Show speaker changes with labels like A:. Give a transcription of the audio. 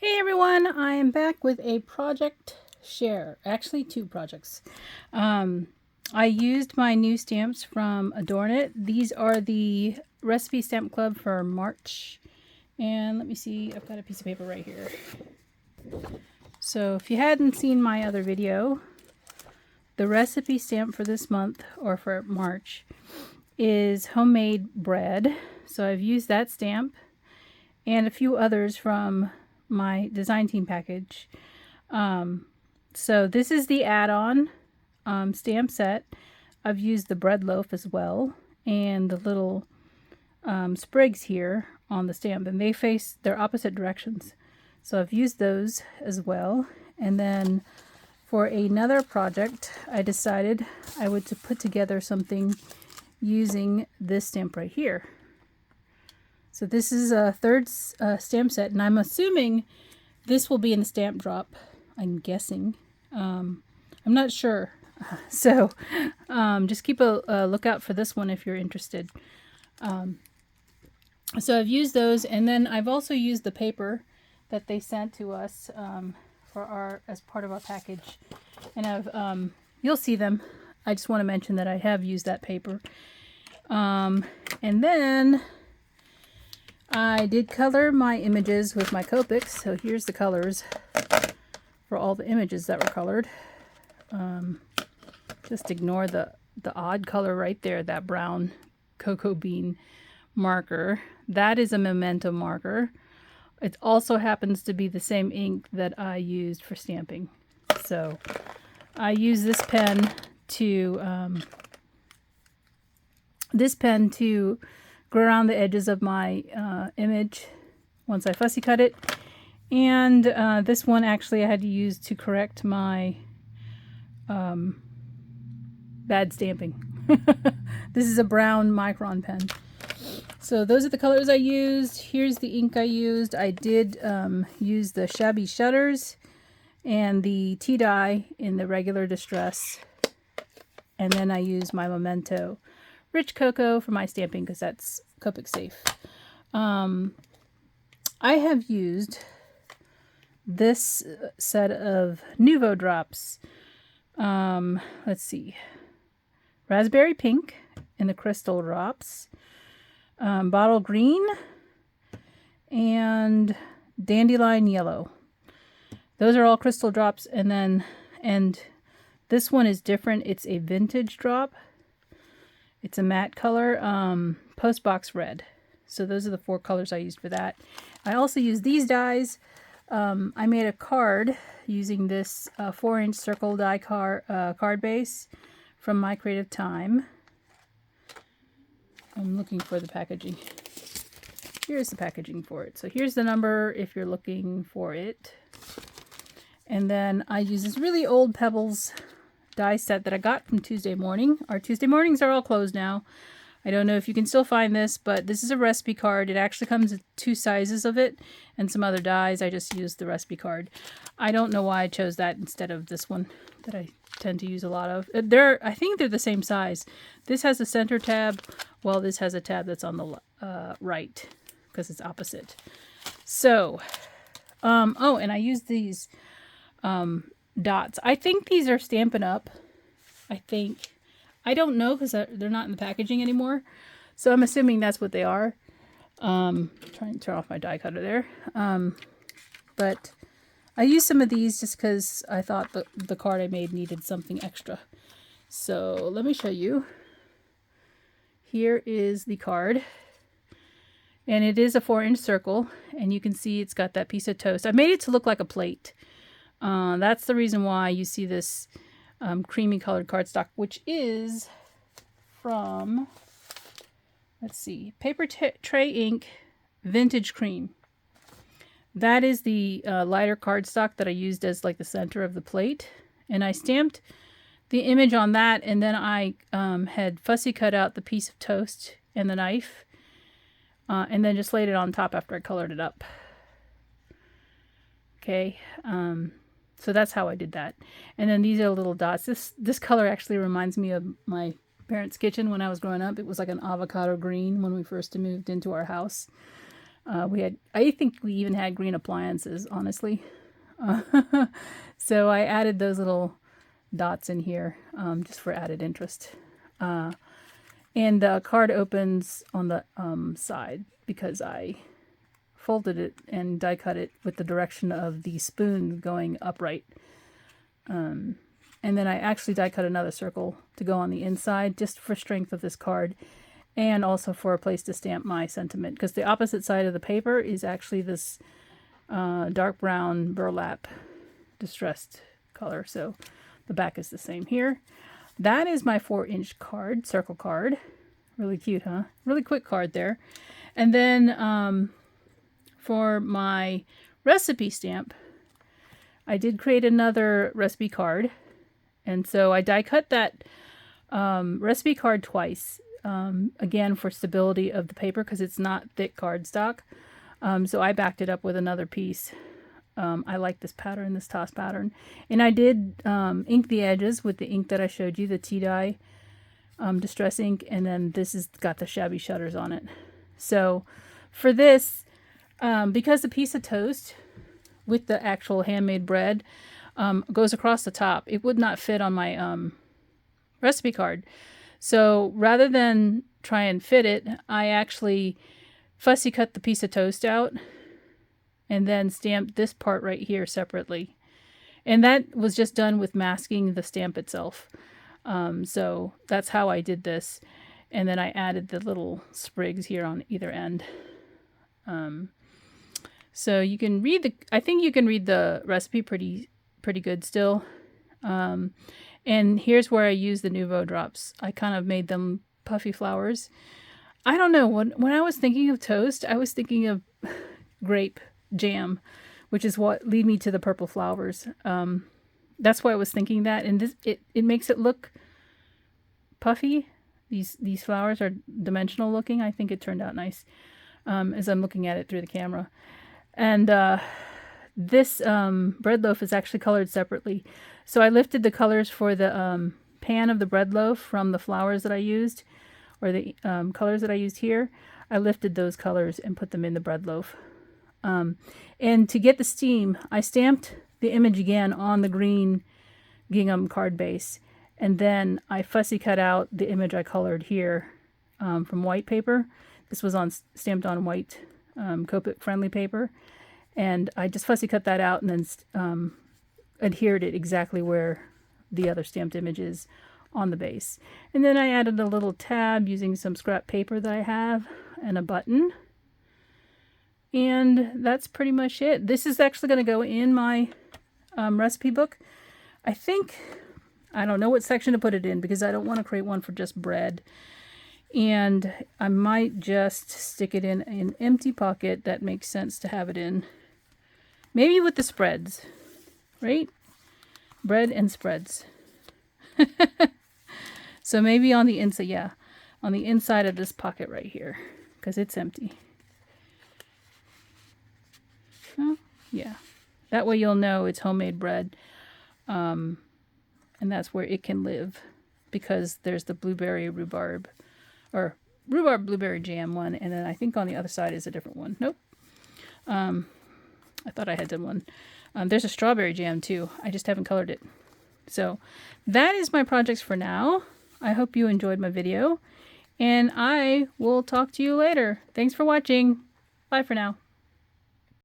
A: Hey everyone, I am back with a project share. Actually, two projects. I used my new stamps from Adorn It. These are the Recipe Stamp Club for March. And let me see, I've got a piece of paper right here. So if you hadn't seen my other video, the recipe stamp for this month, or for March, is homemade bread. So I've used that stamp and a few others from my design team package. So this is the add-on stamp set. I've used the bread loaf as well, and the little sprigs here on the stamp, and they face their opposite directions. So I've used those as well. And then for another project, I decided I would to put together something using this stamp right here. So this is a third stamp set, and I'm assuming this will be in the stamp drop. I'm guessing. I'm not sure. So just keep a lookout for this one if you're interested. So I've used those, and then I've also used the paper that they sent to us as part of our package. And you'll see them. I just want to mention that I have used that paper. And then I did color my images with my Copics, so here's the colors for all the images that were colored. Just ignore the odd color right there, that brown cocoa bean marker. That is a Memento marker. It also happens to be the same ink that I used for stamping. So I use this pen to go around the edges of my image once I fussy cut it. And this one actually I had to use to correct my bad stamping. This is a brown Micron pen. So those are the colors I used. Here's the ink I used. I did use the Shabby Shutters and the tea dye in the regular distress. And then I used my Memento Rich Cocoa for my stamping because that's Copic safe. I have used this set of Nuvo drops. Let's see. Raspberry Pink in the crystal drops. Bottle Green and Dandelion Yellow. Those are all crystal drops, and this one is different. It's a vintage drop. It's a matte color, Postbox Red. So those are the four colors I used for that. I also used these dies. I made a card using this 4-inch circle die card base from My Creative Time. I'm looking for the packaging. Here's the packaging for it. So here's the number if you're looking for it. And then I use this really old Pebbles die set that I got from Tuesday Morning. Our Tuesday mornings are all closed now. I don't know if you can still find this, but this is a recipe card. It actually comes with 2 sizes of it and some other dies. I just used the recipe card. I don't know why I chose that instead of this one that I tend to use a lot of. I think they're the same size. This has a center tab, while this has a tab that's on the right because it's opposite. So, oh, and I used these dots. I think these are Stampin' Up. I don't know because they're not in the packaging anymore. So I'm assuming that's what they are. Trying to turn off my die cutter there. But I used some of these just because I thought the card I made needed something extra. So let me show you. Here is the card. And it is a 4-inch circle. And you can see it's got that piece of toast. I made it to look like a plate. That's the reason why you see this creamy colored cardstock, which is from, let's see, Paper Tray Ink Vintage Cream. That is the lighter cardstock that I used as like the center of the plate. And I stamped the image on that, and then I had fussy cut out the piece of toast and the knife, and then just laid it on top after I colored it up. Okay. So that's how I did that. And then these are little dots. This color actually reminds me of my parents' kitchen when I was growing up. It was like an avocado green when we first moved into our house. I think we even had green appliances, honestly. So I added those little dots in here just for added interest. And the card opens on the side because I folded it and die cut it with the direction of the spoon going upright. And then I actually die cut another circle to go on the inside just for strength of this card and also for a place to stamp my sentiment, because the opposite side of the paper is actually this dark brown burlap distressed color. So the back is the same here. That is my 4-inch card, circle card. Really cute, huh? Really quick card there. And then for my recipe stamp, I did create another recipe card. And so I die cut that recipe card twice, again for stability of the paper because it's not thick cardstock. So I backed it up with another piece. I like this pattern, this toss pattern. And I did ink the edges with the ink that I showed you, the tea-dye distress ink. And then this has got the shabby shutters on it. So for this, because the piece of toast with the actual handmade bread goes across the top, it would not fit on my recipe card. So rather than try and fit it, I actually fussy cut the piece of toast out and then stamped this part right here separately. And that was just done with masking the stamp itself. So that's how I did this. And then I added the little sprigs here on either end. So you can read I think you can read the recipe pretty good still. And here's where I use the Nuvo drops. I kind of made them puffy flowers. I don't know, when I was thinking of toast, I was thinking of grape jam, which is what lead me to the purple flowers. That's why I was thinking that, and this it makes it look puffy. These flowers are dimensional looking. I think it turned out nice as I'm looking at it through the camera. And this bread loaf is actually colored separately. So I lifted the colors for the pan of the bread loaf from the flowers that I used, or the colors that I used here. I lifted those colors and put them in the bread loaf. And to get the steam, I stamped the image again on the green gingham card base. And then I fussy cut out the image I colored here from white paper. This was stamped on white Copic friendly paper. And I just fussy cut that out and then adhered it exactly where the other stamped image is on the base. And then I added a little tab using some scrap paper that I have and a button. And that's pretty much it. This is actually going to go in my recipe book. I don't know what section to put it in because I don't want to create one for just bread. And I might just stick it in an empty pocket that makes sense to have it in. Maybe with the spreads, right? Bread and spreads. So maybe on the inside, yeah, on the inside of this pocket right here, because it's empty. Oh, yeah. That way you'll know it's homemade bread. And that's where it can live, because there's the blueberry rhubarb, or rhubarb blueberry jam one, and then I think on the other side is a different one. Nope. I thought I had done one. There's a strawberry jam too. I just haven't colored it. So that is my projects for now. I hope you enjoyed my video, and I will talk to you later. Thanks for watching. Bye for now.